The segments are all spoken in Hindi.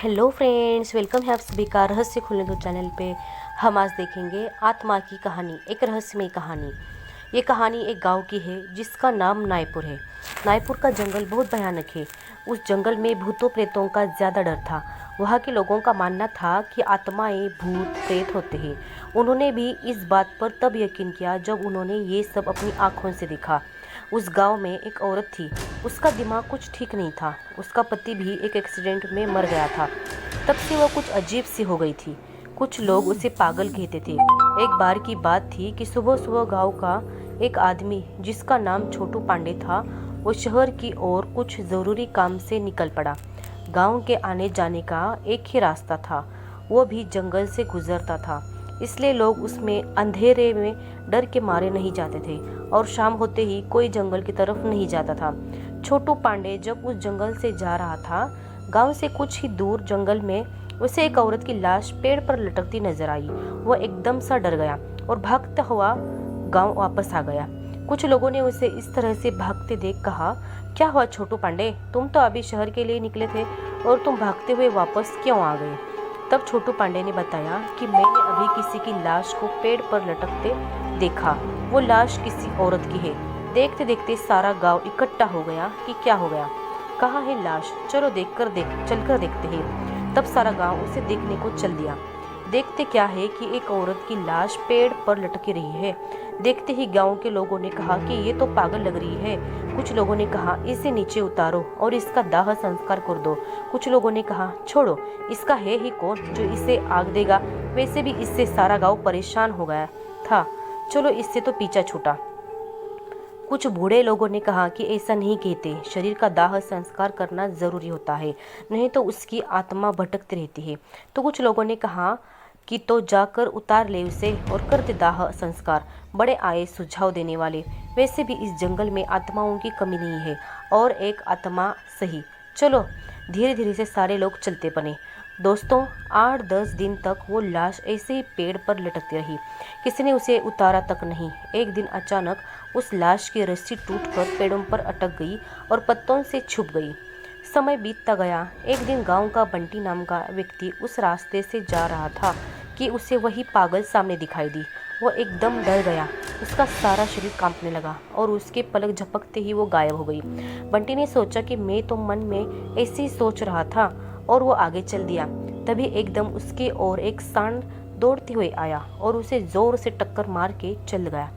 हेलो फ्रेंड्स, वेलकम है आप सभी का रहस्य खुलने दो चैनल पे। हम आज देखेंगे आत्मा की कहानी, एक रहस्यमय कहानी। ये कहानी एक गांव की है जिसका नाम नायपुर है। नायपुर का जंगल बहुत भयानक है। उस जंगल में भूतों प्रेतों का ज़्यादा डर था। वहाँ के लोगों का मानना था कि आत्माएं भूत प्रेत होते हैं। उन्होंने भी इस बात पर तब यकीन किया जब उन्होंने ये सब अपनी आँखों से देखा। उस गांव में एक औरत थी। उसका दिमाग कुछ ठीक नहीं था। उसका पति भी एक एक्सीडेंट में मर गया था। तब से वह कुछ अजीब सी हो गई थी। कुछ लोग उसे पागल कहते थे। एक बार की बात थी कि सुबह सुबह गांव का एक आदमी जिसका नाम छोटू पांडे था, वो शहर की ओर कुछ ज़रूरी काम से निकल पड़ा। गांव के आने जाने का एक ही रास्ता था, वो भी जंगल से गुजरता था। इसलिए लोग उसमें अंधेरे में डर के मारे नहीं जाते थे और शाम होते ही कोई जंगल की तरफ नहीं जाता था। छोटू पांडे जब उस जंगल से जा रहा था, गांव से कुछ ही दूर जंगल में उसे एक औरत की लाश पेड़ पर लटकती नजर आई। वह एकदम सा डर गया और भागता हुआ गांव वापस आ गया। कुछ लोगों ने उसे इस तरह से भागते देख कहा, क्या हुआ छोटू पांडे, तुम तो अभी शहर के लिए निकले थे और तुम भागते हुए वापस क्यों आ गए? तब छोटू पांडे ने बताया कि मैंने अभी किसी की लाश को पेड़ पर लटकते देखा। वो लाश किसी औरत की है। देखते देखते सारा गांव इकट्ठा हो गया कि क्या हो गया, कहाँ है लाश, चलो चलकर देखते हैं। तब सारा गांव उसे देखने को चल दिया। देखते क्या है कि एक औरत की लाश पेड़ पर लटकी रही है। देखते ही गांव के लोगों ने कहा कि ये तो पागल लग रही है। कुछ लोगों ने कहा इसे नीचे उतारो और इसका दाह संस्कार कर दो। कुछ लोगों ने कहा छोड़ो, इसका है ही कौन जो इसे आग देगा, वैसे भी इससे सारा गांव परेशान हो गया था, चलो इससे तो पीछा छूटा। कुछ बूढ़े लोगों ने कहा कि ऐसा नहीं कहते, शरीर का दाह संस्कार करना जरूरी होता है, नहीं तो उसकी आत्मा भटकती रहती है। तो कुछ लोगों ने कहा कि तो जाकर उतार ले उसे और कर दे दाह संस्कार। बड़े आए सुझाव देने वाले। वैसे भी इस जंगल में आत्माओं की कमी नहीं है और एक आत्मा सही। चलो, धीरे धीरे से सारे लोग चलते बने। दोस्तों, 8-10 दिन तक वो लाश ऐसे ही पेड़ पर लटकती रही। किसी ने उसे उतारा तक नहीं। एक दिन अचानक उस लाश की रस्सी टूटकर पेड़ों पर अटक गई और पत्तों से छुप गई। समय बीतता गया। एक दिन गांव का बंटी नाम का व्यक्ति उस रास्ते से जा रहा था कि उसे वही पागल सामने दिखाई दी। वो एकदम डर गया। उसका सारा शरीर कांपने लगा और उसके पलक झपकते ही वो गायब हो गई। बंटी ने सोचा कि मैं तो मन में ऐसे ही सोच रहा था, और वो आगे चल दिया। तभी एकदम उसके ओर एक सांड दौड़ते हुए आया और उसे जोर से टक्कर मार के चल गया।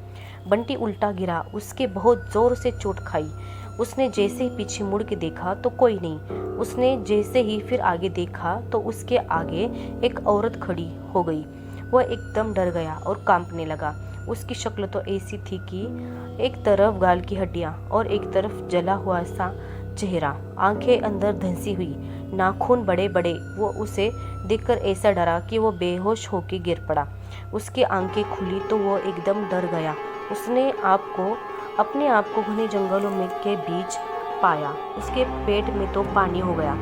बंटी उल्टा गिरा, उसके बहुत जोर से चोट खाई। उसने जैसे ही पीछे मुड़ के देखा तो कोई नहीं। उसने जैसे ही फिर आगे देखा तो उसके आगे एक औरत खड़ी हो गई। वह एकदम डर गया और कांपने लगा। उसकी शक्ल तो ऐसी थी कि एक तरफ गाल की हड्डियां और एक तरफ जला हुआ सा चेहरा, आंखें अंदर धंसी हुई, नाखून बड़े बड़े। वो उसे देखकर ऐसा डरा कि वो बेहोश होकर गिर पड़ा। उसकी आंखें खुली तो वो एकदम डर गया। उसने अपने आप को घने जंगलों में के बीच पाया। उसके पेट में तो पानी हो गया।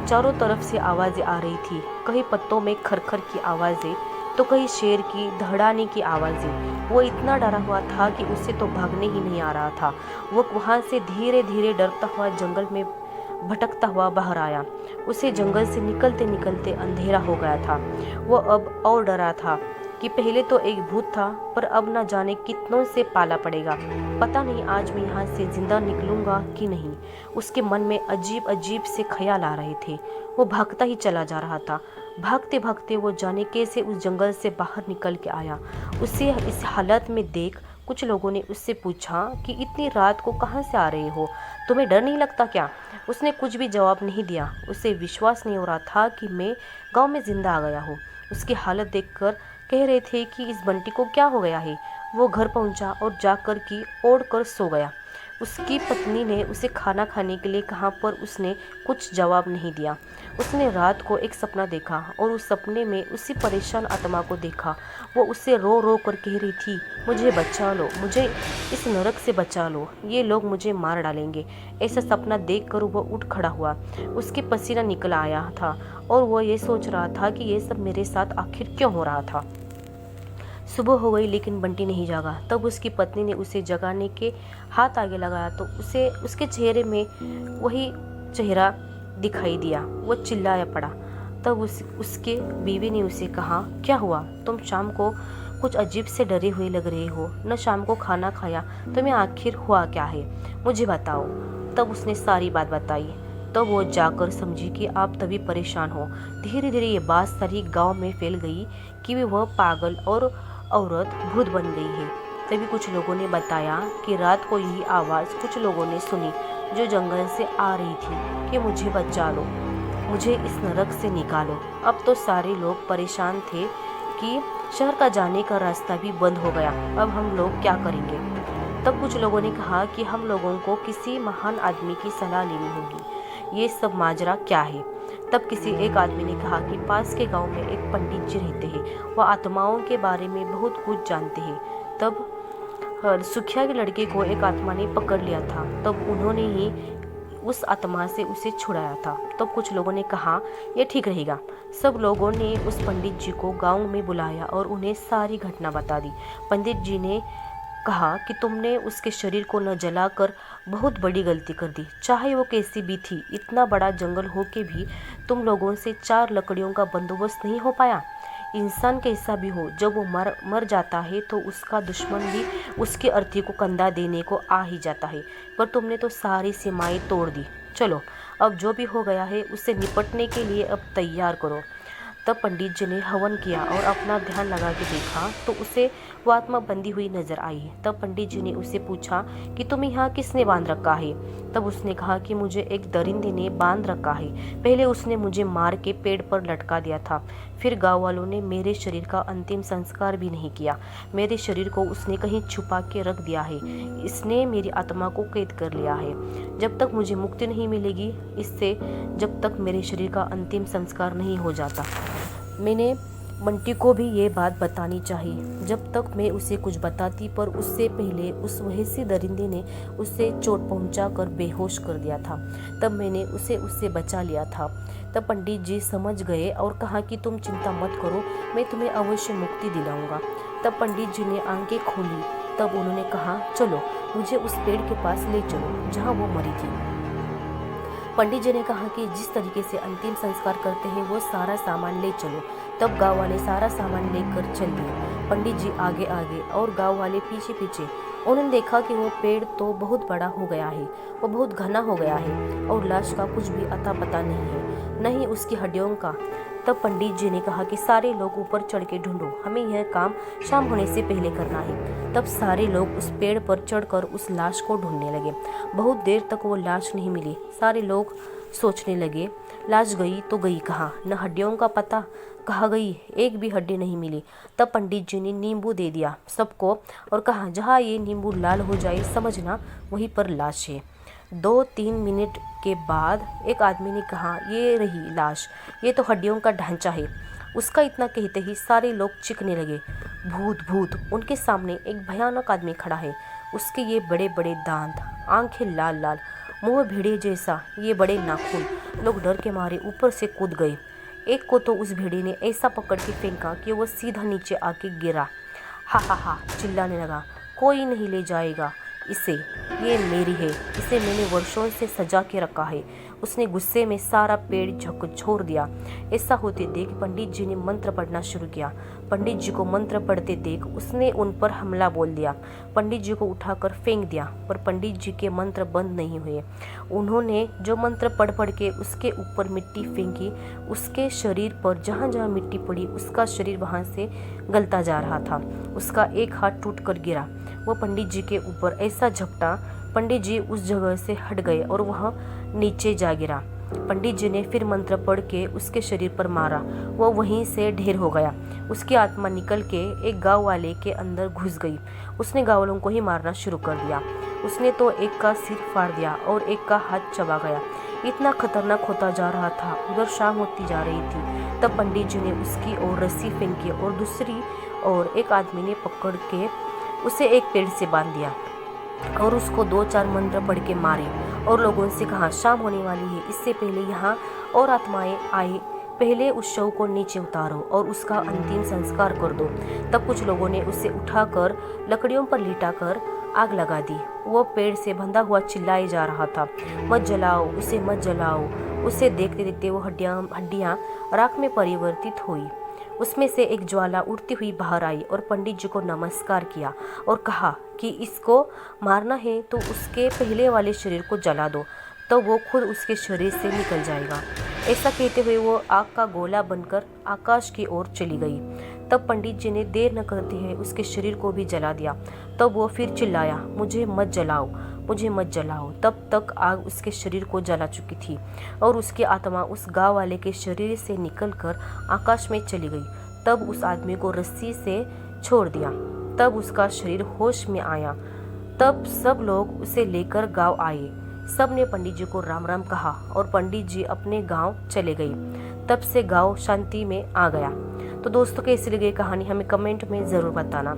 चारों तरफ से आवाजें आ रही थी, कहीं पत्तों में खरखर की आवाजें तो कहीं शेर की दहड़ाने की आवाजें। वो इतना डरा हुआ था कि उसे तो भागने ही नहीं आ रहा था। वो वहां से धीरे धीरे डरता हुआ जंगल में भटकता हुआ बाहर आया। उसे जंगल से निकलते निकलते अंधेरा हो गया था। वो अब और डरा था कि पहले तो एक भूत था, पर अब न जाने कितनों से पाला पड़ेगा। पता नहीं आज मैं यहाँ से जिंदा निकलूंगा कि नहीं। उसके मन में अजीब अजीब से ख्याल आ रहे थे। वो भागता ही चला जा रहा था। भागते भागते वो जाने कैसे उस जंगल से बाहर निकल के आया। उसे इस हालत में देख कुछ लोगों ने उससे पूछा कि इतनी रात को कहाँ से आ रहे हो, तुम्हें डर नहीं लगता क्या? उसने कुछ भी जवाब नहीं दिया। उसे विश्वास नहीं हो रहा था कि मैं गांव में जिंदा आ गया हूँ। उसकी हालत देखकर कह रहे थे कि इस बंटी को क्या हो गया है। वो घर पहुंचा और जाकर की ओढ़ कर सो गया। उसकी पत्नी ने उसे खाना खाने के लिए कहा, पर उसने कुछ जवाब नहीं दिया। उसने रात को एक सपना देखा और उस सपने में उसी परेशान आत्मा को देखा। वो उससे रो रो कर कह रही थी, मुझे बचा लो, मुझे इस नरक से बचा लो, ये लोग मुझे मार डालेंगे। ऐसा सपना देखकर वो उठ खड़ा हुआ। उसके पसीना निकल आया था और वो ये सोच रहा था कि ये सब मेरे साथ आखिर क्यों हो रहा था। सुबह हो गई लेकिन बंटी नहीं जागा। तब उसकी पत्नी ने उसे जगाने के हाथ आगे लगाया तो उसके चेहरे में वही चेहरा दिखाई दिया। वो चिल्लाया पड़ा, तब उसके बीवी ने उसे कहा, क्या हुआ, तुम शाम को कुछ अजीब से डरे हुए लग रहे हो, न शाम को खाना खाया, तुम्हें आखिर हुआ क्या है, मुझे बताओ। तब उसने सारी बात बताई। तब वो जाकर समझी कि आप तभी परेशान हो। धीरे धीरे ये बात सारी गांव में फैल गई कि वह पागल और औरत भूत बन गई है। तभी कुछ लोगों ने बताया कि रात को यही आवाज़ कुछ लोगों ने सुनी जो जंगल से आ रही थी कि मुझे बचा लो, मुझे इस नरक से निकालो। अब तो सारे लोग परेशान थे कि शहर का जाने का रास्ता भी बंद हो गया, अब हम लोग क्या करेंगे। तब कुछ लोगों ने कहा कि हम लोगों को किसी महान आदमी की सलाह लेनी होगी, ये सब माजरा क्या है। तब किसी एक आदमी ने कहा कि पास के गांव में एक पंडित जी रहते हैं, वह आत्माओं के बारे में बहुत कुछ जानते हैं। तब सुखिया के लड़के को एक आत्मा ने पकड़ लिया था, तब उन्होंने ही उस आत्मा से उसे छुड़ाया था। तब कुछ लोगों ने कहा यह ठीक रहेगा। सब लोगों ने उस पंडित जी को गांव में बुलाया और उन्हें सारी घटना बता दी। पंडित जी ने कहा कि तुमने उसके शरीर को न जलाकर बहुत बड़ी गलती कर दी, चाहे वो कैसी भी थी। इतना बड़ा जंगल हो के भी तुम लोगों से 4 लकड़ियों का बंदोबस्त नहीं हो पाया। इंसान कैसा भी हो, जब वो मर जाता है तो उसका दुश्मन भी उसकी अर्थी को कंधा देने को आ ही जाता है, पर तुमने तो सारी सीमाएं तोड़ दी। चलो, अब जो भी हो गया है उससे निपटने के लिए अब तैयार करो। तब पंडित जी ने हवन किया और अपना ध्यान लगा के देखा तो उसे वो आत्मा बंधी हुई नजर आई। तब पंडित जी ने उससे पूछा कि तुम्हें यहाँ किसने बांध रखा है। तब उसने कहा कि मुझे एक दरिंदे ने बांध रखा है। पहले उसने मुझे मार के पेड़ पर लटका दिया था, फिर गाँव वालों ने मेरे शरीर का अंतिम संस्कार भी नहीं किया। मेरे शरीर को उसने कहीं छुपा के रख दिया है। इसने मेरी आत्मा को कैद कर लिया है। जब तक मुझे मुक्ति नहीं मिलेगी इससे, जब तक मेरे शरीर का अंतिम संस्कार नहीं हो जाता। मैंने बंटी को भी ये बात बतानी चाहिए। जब तक मैं उसे कुछ बताती, पर उससे पहले उस वहसी दरिंदे ने उसे चोट पहुंचाकर बेहोश कर दिया था। तब मैंने उसे उससे बचा लिया था। तब पंडित जी समझ गए और कहा कि तुम चिंता मत करो, मैं तुम्हें अवश्य मुक्ति दिलाऊंगा। तब पंडित जी ने आंखें खोली। तब उन्होंने कहा, चलो मुझे उस पेड़ के पास ले चलो जहाँ वो मरी थी। पंडित जी ने कहा कि जिस तरीके से अंतिम संस्कार करते हैं वो सारा सामान ले चलो। तब गांव वाले सारा सामान लेकर चल दिए, पंडित जी आगे आगे और गांव वाले पीछे पीछे। उन्होंने देखा कि वो पेड़ तो बहुत बड़ा हो गया है, वो बहुत घना हो गया है और लाश का कुछ भी अता पता नहीं है, न ही उसकी हड्डियों का। तब पंडित जी ने कहा कि सारे लोग ऊपर चढ़ के ढूंढो, हमें यह काम शाम होने से पहले करना है। तब सारे लोग उस पेड़ पर चढ़कर उस लाश को ढूंढने लगे। बहुत देर तक वो लाश नहीं मिली। सारे लोग सोचने लगे, लाश गई तो गई कहाँ, न हड्डियों का पता, कहाँ गई, एक भी हड्डी नहीं मिली। तब पंडित जी ने नींबू दे दिया सबको और कहा, जहाँ ये नींबू लाल हो जाए समझना वहीं पर लाश है। 2-3 मिनट के बाद एक आदमी ने कहा, ये रही लाश, ये तो हड्डियों का ढांचा है। उसका इतना कहते ही सारे लोग चीखने लगे, भूत भूत। उनके सामने एक भयानक आदमी खड़ा है। उसके ये बड़े बड़े दांत, आंखें लाल लाल, मुंह भेड़िए जैसा, ये बड़े नाखून। लोग डर के मारे ऊपर से कूद गए। एक को तो उस भेड़िए ने ऐसा पकड़ के फेंका कि वो सीधा नीचे आके गिरा। हा हा हा चिल्लाने लगा, कोई नहीं ले जाएगा इसे, ये मेरी है, इसे मैंने वर्षों से सजा के रखा है। उसने गुस्से में सारा पेड़ झकझोर दिया। ऐसा होते देख पंडित जी ने मंत्र पढ़ना शुरू किया। पंडित जी को मंत्र पढ़ते देख उसने उन पर हमला बोल दिया। पंडित जी को उठाकर फेंक दिया, पर पंडित जी के मंत्र बंद नहीं हुए। उन्होंने जो मंत्र पढ़ के उसके ऊपर मिट्टी फेंकी, उसके शरीर पर जहाँ जहाँ मिट्टी पड़ी उसका शरीर वहाँ से गलता जा रहा था। उसका एक हाथ टूट कर गिरा। वह पंडित जी के ऊपर ऐसा झपटा, पंडित जी उस जगह से हट गए और वह नीचे जा गिरा। पंडित जी ने फिर मंत्र पढ़ के उसके शरीर पर मारा, वह वहीं से ढेर हो गया। उसकी आत्मा निकल के एक गांव वाले के अंदर घुस गई। उसने गांव वालों को ही मारना शुरू कर दिया। उसने तो एक का सिर फाड़ दिया और एक का हाथ चबा गया। इतना खतरनाक होता जा रहा था। उधर शाम होती जा रही थी। तब पंडित जी ने उसकी ओर रस्सी फेंकी और दूसरी ओर एक आदमी ने पकड़ के उसे एक पेड़ से बांध दिया और उसको 2-4 मंत्र पढ़ के मारे और लोगों से कहा, शाम होने वाली है, इससे पहले यहाँ और आत्माएं आए पहले उस शव को नीचे उतारो और उसका अंतिम संस्कार कर दो। तब कुछ लोगों ने उसे उठाकर लकड़ियों पर लिटाकर आग लगा दी। वो पेड़ से बंधा हुआ चिल्लाए जा रहा था, मत जलाओ उसे, मत जलाओ उसे। देखते देखते वो हड्डियां राख में परिवर्तित हुई। उसमें से एक ज्वाला उड़ती हुई बाहर आई और पंडित जी को नमस्कार किया और कहा कि इसको मारना है तो उसके पहले वाले शरीर को जला दो, तो वो खुद उसके शरीर से निकल जाएगा। ऐसा कहते हुए वो आग का गोला बनकर आकाश की ओर चली गई। तब पंडित जी ने देर न करते हुए उसके शरीर को भी जला दिया। तब वो फिर चिल्लाया, मुझे मत जलाओ, मुझे मत जलाओ। तब तक आग उसके शरीर को जला चुकी थी और उसकी आत्मा उस गांव वाले के शरीर से निकलकर आकाश में चली गई। तब उस आदमी को रस्सी से छोड़ दिया। तब उसका शरीर होश में आया। तब सब लोग उसे लेकर गांव आए। सब ने पंडित जी को राम राम कहा और पंडित जी अपने गांव चले गए। तब से गांव शांति में आ गया। तो दोस्तों, कैसी लगी कहानी हमें कमेंट में ज़रूर बताना।